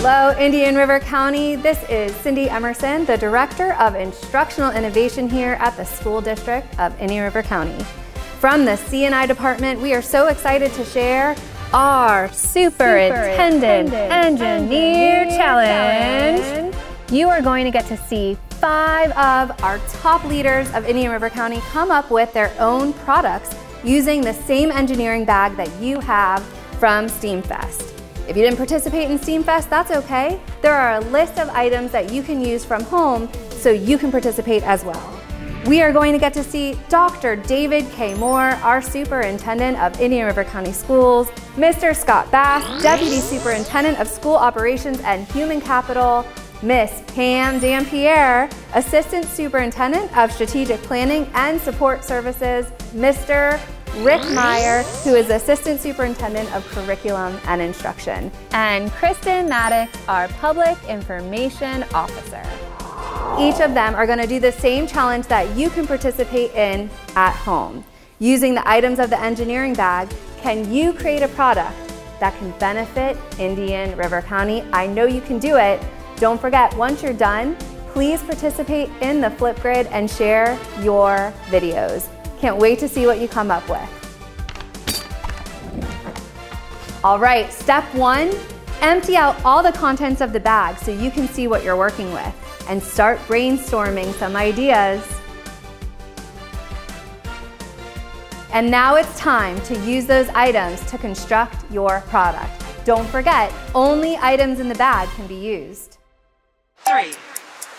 Hello, Indian River County. This is Cindy Emerson, the Director of Instructional Innovation here at the School District of Indian River County. From the C&I Department, we are so excited to share our Superintendent Engineer Challenge. You are going to get to see 5 of our top leaders of Indian River County come up with their own products using the same engineering bag that you have from STEAMfest. If you didn't participate in STEAMfest, that's okay. There are a list of items that you can use from home so you can participate as well. We are going to get to see Dr. David K. Moore, our Superintendent of Indian River County Schools, Mr. Scott Bass, Deputy Superintendent of School Operations and Human Capital, Miss Pam Dampierre, Assistant Superintendent of Strategic Planning and Support Services, Mr. Rick Meyer, who is Assistant Superintendent of Curriculum and Instruction, and Kristen Maddox, our Public Information Officer. Each of them are going to do the same challenge that you can participate in at home. Using the items of the engineering bag, can you create a product that can benefit Indian River County? I know you can do it. Don't forget, once you're done, please participate in the Flipgrid and share your videos. Can't wait to see what you come up with. All right, step 1, empty out all the contents of the bag so you can see what you're working with and start brainstorming some ideas. And now it's time to use those items to construct your product. Don't forget, only items in the bag can be used. 3,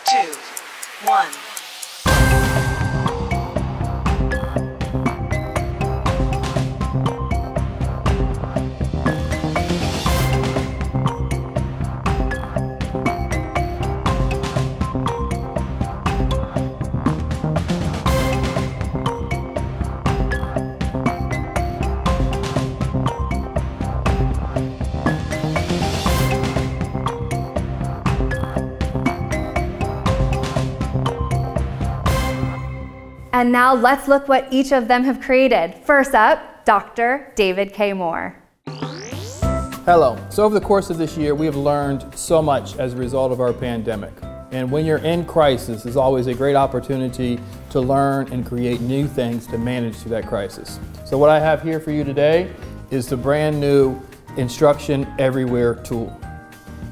2, 1. And now let's look what each of them have created. First up, Dr. David K. Moore. Hello. So over the course of this year, we have learned so much as a result of our pandemic. And when you're in crisis, it's always a great opportunity to learn and create new things to manage through that crisis. So what I have here for you today is the brand new Instruction Everywhere tool.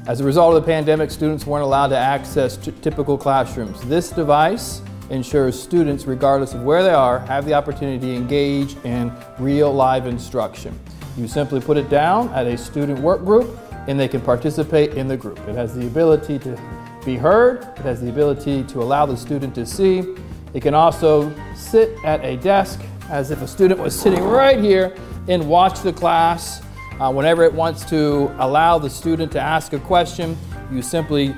As a result of the pandemic, students weren't allowed to access typical classrooms. This device ensures students, regardless of where they are, have the opportunity to engage in real live instruction. You simply put it down at a student work group and they can participate in the group. It has the ability to be heard, it has the ability to allow the student to see. It can also sit at a desk as if a student was sitting right here and watch the class. Whenever it wants to allow the student to ask a question, you simply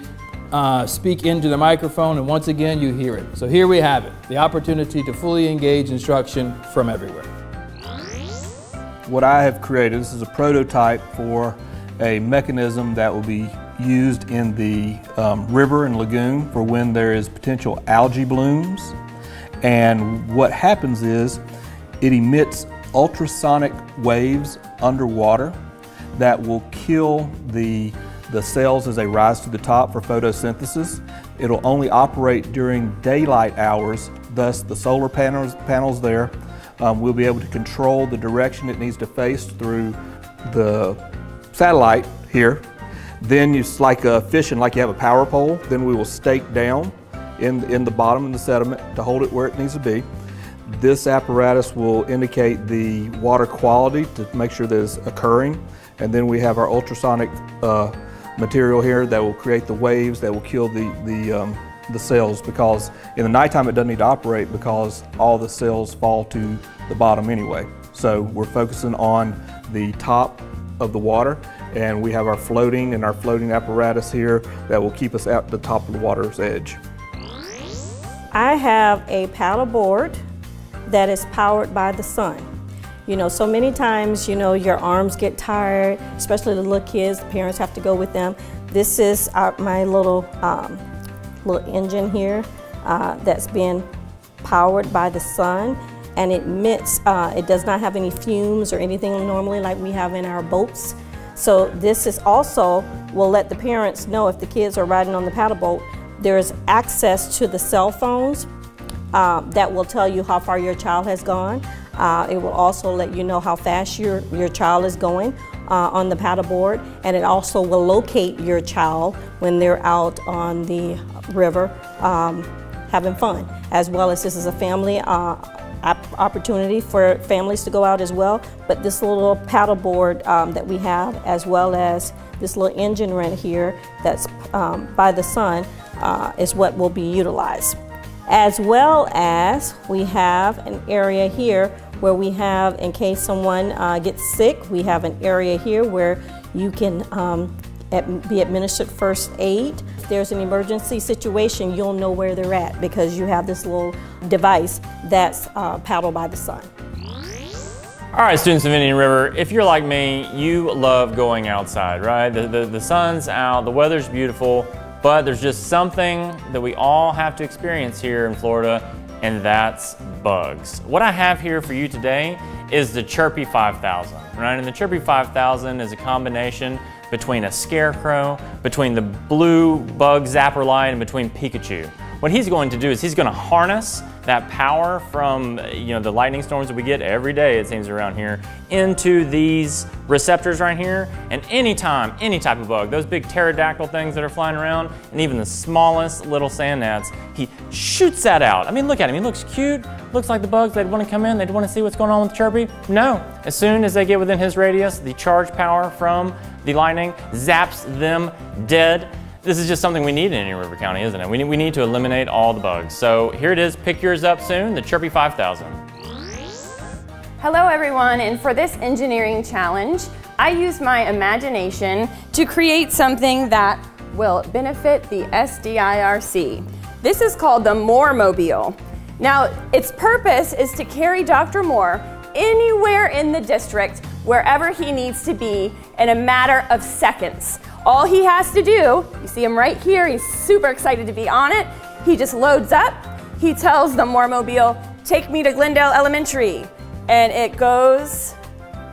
speak into the microphone, and once again you hear it. So here we have it, the opportunity to fully engage instruction from everywhere. What I have created, this is a prototype for a mechanism that will be used in the river and lagoon for when there is potential algae blooms. And what happens is it emits ultrasonic waves underwater that will kill the cells as they rise to the top for photosynthesis. It'll only operate during daylight hours, thus the solar panels there will be able to control the direction it needs to face through the satellite here. Then it's like fishing, like you have a power pole, then we will stake down in the bottom of the sediment to hold it where it needs to be. This apparatus will indicate the water quality to make sure that it's occurring. And then we have our ultrasonic material here that will create the waves that will kill the cells, because in the nighttime it doesn't need to operate because all the cells fall to the bottom anyway. So we're focusing on the top of the water, and we have our floating apparatus here that will keep us at the top of the water's edge. I have a paddle board that is powered by the sun. You know, so many times, you know, your arms get tired, especially the little kids, the parents have to go with them. This is my little engine here that's been powered by the sun, and it emits, it does not have any fumes or anything normally like we have in our boats. So this is also will let the parents know if the kids are riding on the paddle boat, there's access to the cell phones that will tell you how far your child has gone. It will also let you know how fast your child is going on the paddleboard, and it also will locate your child when they're out on the river having fun, as well as this is a family opportunity for families to go out as well. But this little paddleboard that we have, as well as this little engine right here that's by the sun, is what will be utilized. As well as we have an area here where we have, in case someone gets sick, we have an area here where you can be administered first aid. If there's an emergency situation, you'll know where they're at because you have this little device that's paddled by the sun. All right, students of Indian River, if you're like me, you love going outside, right? The sun's out, the weather's beautiful, but there's just something that we all have to experience here in Florida, and that's bugs. What I have here for you today is the Chirpy 5000, right? And the Chirpy 5000 is a combination between a scarecrow, between the blue bug zapper light, and between Pikachu. What he's going to do is he's going to harness that power from the lightning storms that we get every day, it seems, around here, into these receptors right here. And anytime, any type of bug, those big pterodactyl things that are flying around, and even the smallest little sand gnats, he shoots that out. I mean, look at him, he looks cute, looks like the bugs, they'd want to come in, they'd want to see what's going on with Chirpy. No, as soon as they get within his radius, the charge power from the lightning zaps them dead. This is just something we need in Indian River County, isn't it? We need to eliminate all the bugs. So here it is, pick yours up soon, the Chirpy 5000. Hello everyone, and for this engineering challenge, I used my imagination to create something that will benefit the SDIRC. This is called the Moore-mobile. Now, its purpose is to carry Dr. Moore anywhere in the district, wherever he needs to be, in a matter of seconds. All he has to do, you see him right here, he's super excited to be on it. He just loads up, he tells the Moore-mobile, take me to Glendale Elementary. And it goes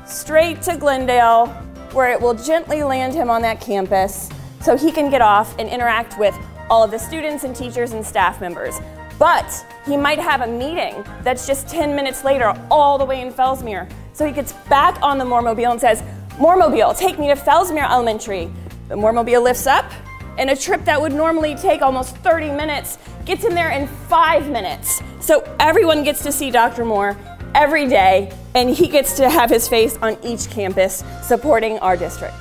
straight to Glendale, where it will gently land him on that campus so he can get off and interact with all of the students and teachers and staff members. But he might have a meeting that's just 10 minutes later all the way in Fellsmere. So he gets back on the Moore-mobile and says, Moore-mobile, take me to Fellsmere Elementary. The Moore-mobile lifts up, and a trip that would normally take almost 30 minutes gets him there in 5 minutes. So everyone gets to see Dr. Moore every day, and he gets to have his face on each campus supporting our district.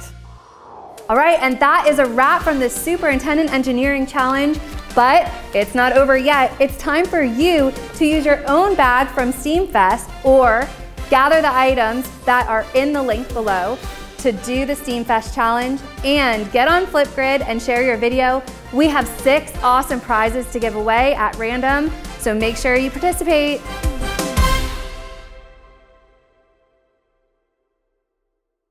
All right, and that is a wrap from the Superintendent Engineering Challenge, but it's not over yet. It's time for you to use your own bag from STEAMfest or gather the items that are in the link below to do the STEAMfest challenge and get on Flipgrid and share your video. We have 6 awesome prizes to give away at random, so make sure you participate.